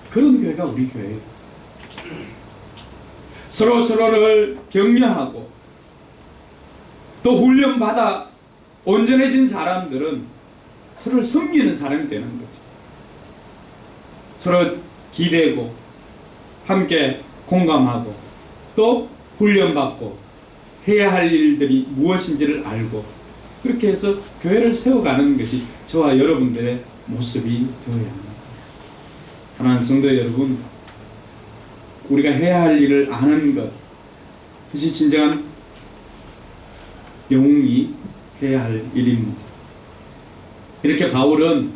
그런 교회가 우리 교회예요. 서로를 격려하고 또 훈련받아 온전해진 사람들은 서로를 섬기는 사람이 되는 거죠. 서로 기대고 함께 공감하고 또 훈련받고 해야 할 일들이 무엇인지를 알고 그렇게 해서 교회를 세워가는 것이 저와 여러분들의 모습이 되어야 합니다. 사랑하는 성도 여러분, 우리가 해야 할 일을 아는 것, 그것이 진정한 영웅이 해야 할 일입니다. 이렇게 바울은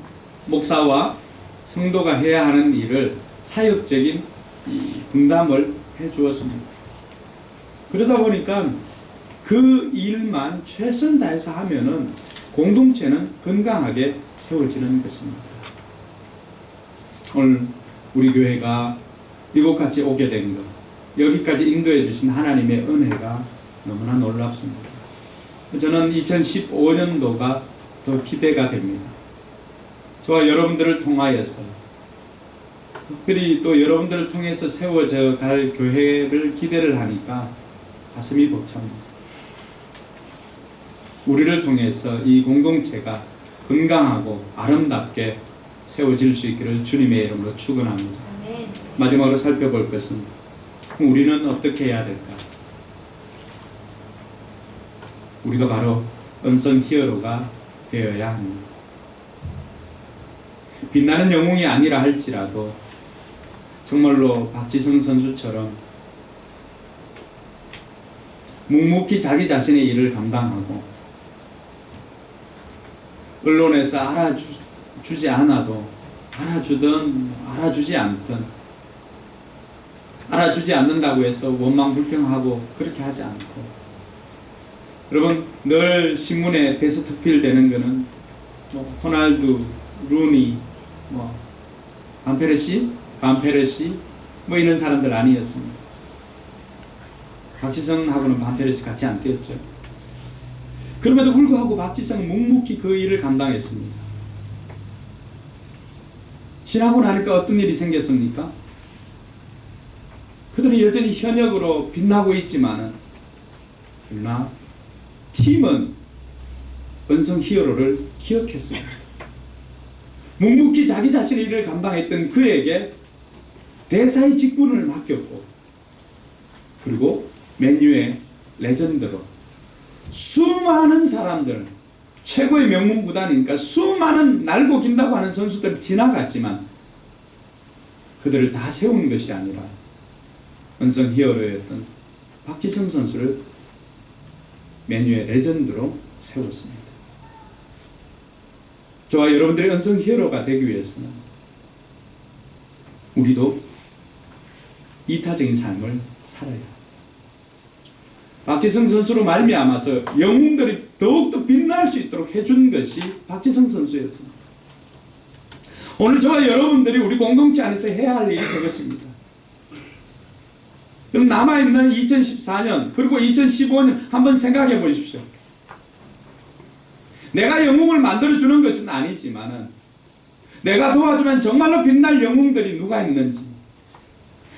목사와 성도가 해야 하는 일을 사역적인 분담을 해 주었습니다. 그러다 보니까 그 일만 최선 다해서 하면은 공동체는 건강하게 세워지는 것입니다. 오늘 우리 교회가 이곳까지 오게 된 것, 여기까지 인도해 주신 하나님의 은혜가 너무나 놀랍습니다. 저는 2015년도가 더 기대가 됩니다. 저와 여러분들을 통하여서, 특별히 또 여러분들을 통해서 세워져 갈 교회를 기대를 하니까 가슴이 벅찹니다. 우리를 통해서 이 공동체가 건강하고 아름답게 세워질 수 있기를 주님의 이름으로 축원합니다. 마지막으로 살펴볼 것은 우리는 어떻게 해야 될까? 우리가 바로 은성 히어로가 되어야 합니다. 빛나는 영웅이 아니라 할지라도 정말로 박지성 선수처럼 묵묵히 자기 자신의 일을 감당하고 언론에서 알아주지 않아도 알아주든 알아주지 않든 알아주지 않는다고 해서 원망불평하고 그렇게 하지 않고, 여러분 늘 신문에 대서특필되는 거는 호날두, 루니, 반페르시 이런 사람들 아니었습니다. 박지성하고는 반페르시 같이 안 뛰었죠. 그럼에도 불구하고 박지성은 묵묵히 그 일을 감당했습니다. 지나고 나니까 어떤 일이 생겼습니까? 그들은 여전히 현역으로 빛나고 있지만은, 그러나 팀은 은성 히어로를 기억했습니다. 묵묵히 자기 자신의 일을 감당했던 그에게 대사의 직분을 맡겼고, 그리고 맨유의 레전드로 수많은 사람들, 최고의 명문 구단이니까 수많은 날고 긴다고 하는 선수들 지나갔지만 그들을 다 세운 것이 아니라 은성 히어로였던 박지성 선수를 맨유의 레전드로 세웠습니다. 저와 여러분들의 은성 히어로가 되기 위해서는 우리도 이타적인 삶을 살아야 합니다. 박지성 선수로 말미암아서 영웅들이 더욱더 빛날 수 있도록 해준 것이 박지성 선수였습니다. 오늘 저와 여러분들이 우리 공동체 안에서 해야 할 일이 그것입니다. 그럼 남아있는 2014년 그리고 2015년 한번 생각해 보십시오. 내가 영웅을 만들어주는 것은 아니지만은 내가 도와주면 정말로 빛날 영웅들이 누가 있는지,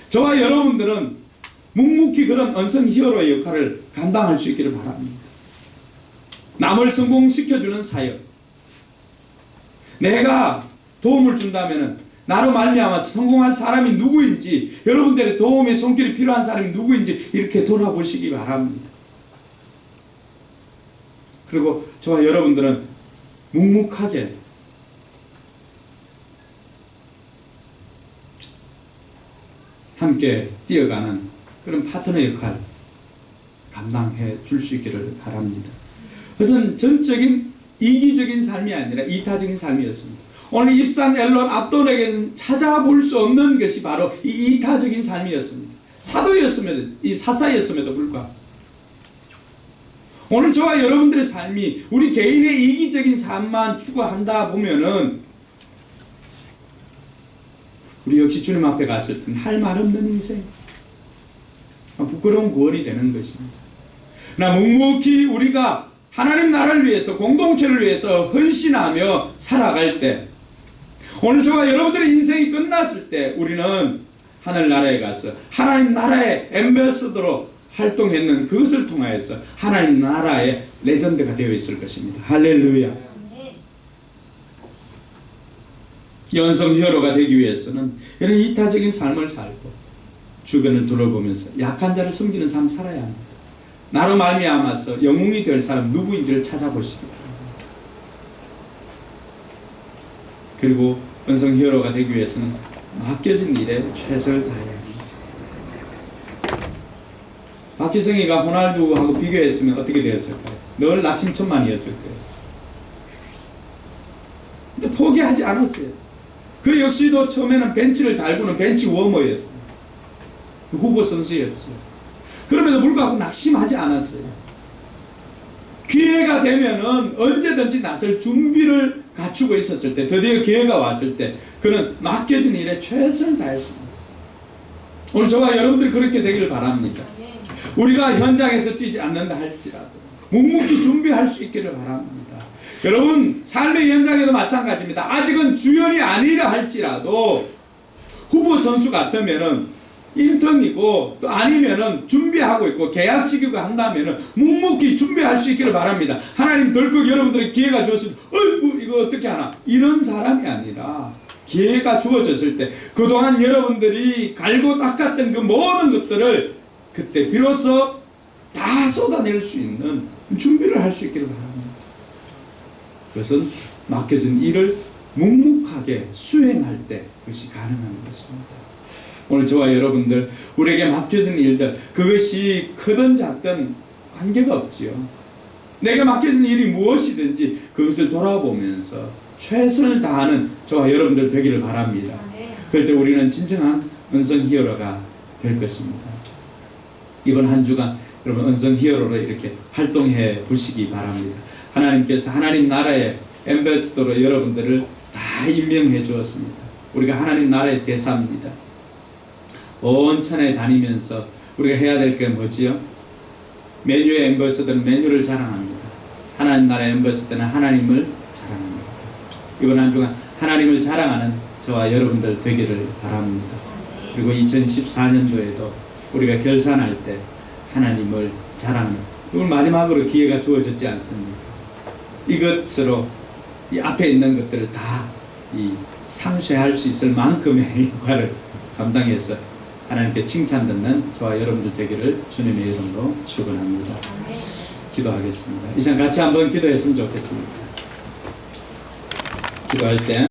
저와 여러분들은 묵묵히 그런 은성 히어로의 역할을 감당할 수 있기를 바랍니다. 남을 성공시켜주는 사역, 내가 도움을 준다면 나로 말미암아서 성공할 사람이 누구인지, 여러분들의 도움의 손길이 필요한 사람이 누구인지 이렇게 돌아보시기 바랍니다. 그리고 저와 여러분들은 묵묵하게 함께 뛰어가는 그런 파트너 역할 감당해 줄 수 있기를 바랍니다. 그것은 전적인 이기적인 삶이 아니라 이타적인 삶이었습니다. 오늘 입산 앨런 압도에게는 찾아볼 수 없는 것이 바로 이 이타적인 삶이었습니다. 사도였음에도, 이 사사였음에도 불구하고 오늘 저와 여러분들의 삶이 우리 개인의 이기적인 삶만 추구한다 보면은 우리 역시 주님 앞에 갔을 땐 할 말 없는 인생, 부끄러운 구원이 되는 것입니다. 그러나 묵묵히 우리가 하나님 나라를 위해서, 공동체를 위해서 헌신하며 살아갈 때, 오늘 저와 여러분들의 인생이 끝났을 때 우리는 하늘나라에 가서 하나님 나라의 앰베서더로 활동했는 그것을 통하여서 하나님 나라의 레전드가 되어 있을 것입니다. 할렐루야. 연성 히어로가 되기 위해서는 이런 이타적인 삶을 살고 주변을 둘러보면서 약한 자를 섬기는 삶 살아야 합니다. 나로 말미암아서 영웅이 될 사람 누구인지를 찾아보시기 바랍니다. 그리고 연성 히어로가 되기 위해서는 맡겨진 일에 최선을 다해야 합니다. 박지성이가 호날두하고 비교했으면 어떻게 되었을까요? 늘 낙심천만이었을 거예요. 근데 포기하지 않았어요. 그 역시도 처음에는 벤치를 달구는 벤치 워머였어요. 후보 선수였죠. 그럼에도 불구하고 낙심하지 않았어요. 기회가 되면은 언제든지 나설 준비를 갖추고 있었을 때, 드디어 기회가 왔을 때 그는 맡겨진 일에 최선을 다했습니다. 오늘 저와 여러분들이 그렇게 되기를 바랍니다. 우리가 현장에서 뛰지 않는다 할지라도 묵묵히 준비할 수 있기를 바랍니다. 여러분, 삶의 현장에도 마찬가지입니다. 아직은 주연이 아니라 할지라도 후보 선수 같으면은 인턴이고 또 아니면은 준비하고 있고 계약직이고 한다면은 묵묵히 준비할 수 있기를 바랍니다. 하나님 덜컥 여러분들의 기회가 주었을 때 어이구 이거 어떻게 하나, 이런 사람이 아니라 기회가 주어졌을 때 그동안 여러분들이 갈고 닦았던 그 모든 것들을 그때 비로소 다 쏟아낼 수 있는 준비를 할 수 있기를 바랍니다. 그것은 맡겨진 일을 묵묵하게 수행할 때 그것이 가능한 것입니다. 오늘 저와 여러분들, 우리에게 맡겨진 일들, 그것이 크든 작든 관계가 없지요. 내게 맡겨진 일이 무엇이든지 그것을 돌아보면서 최선을 다하는 저와 여러분들 되기를 바랍니다. 그럴 때 우리는 진정한 은성 히어로가 될 것입니다. 이번 한 주간 여러분 은성 히어로로 이렇게 활동해 보시기 바랍니다. 하나님께서 하나님 나라의 앰베서더로 여러분들을 다 임명해 주었습니다. 우리가 하나님 나라의 대사입니다. 온 천하에 다니면서 우리가 해야 될 게 뭐지요? 메뉴의 앰베서더는 메뉴를 자랑합니다. 하나님 나라의 앰베서더는 하나님을 자랑합니다. 이번 한 주간 하나님을 자랑하는 저와 여러분들 되기를 바랍니다. 그리고 2014년도에도 우리가 결산할 때 하나님을 자랑하는, 오늘 마지막으로 기회가 주어졌지 않습니까? 이것으로 이 앞에 있는 것들을 다 상쇄할 수 있을 만큼의 역할을 감당해서 하나님께 칭찬 듣는 저와 여러분들 되기를 주님의 이름으로 축원합니다. 기도하겠습니다. 이 시간 같이 한번 기도했으면 좋겠습니다. 기도할 때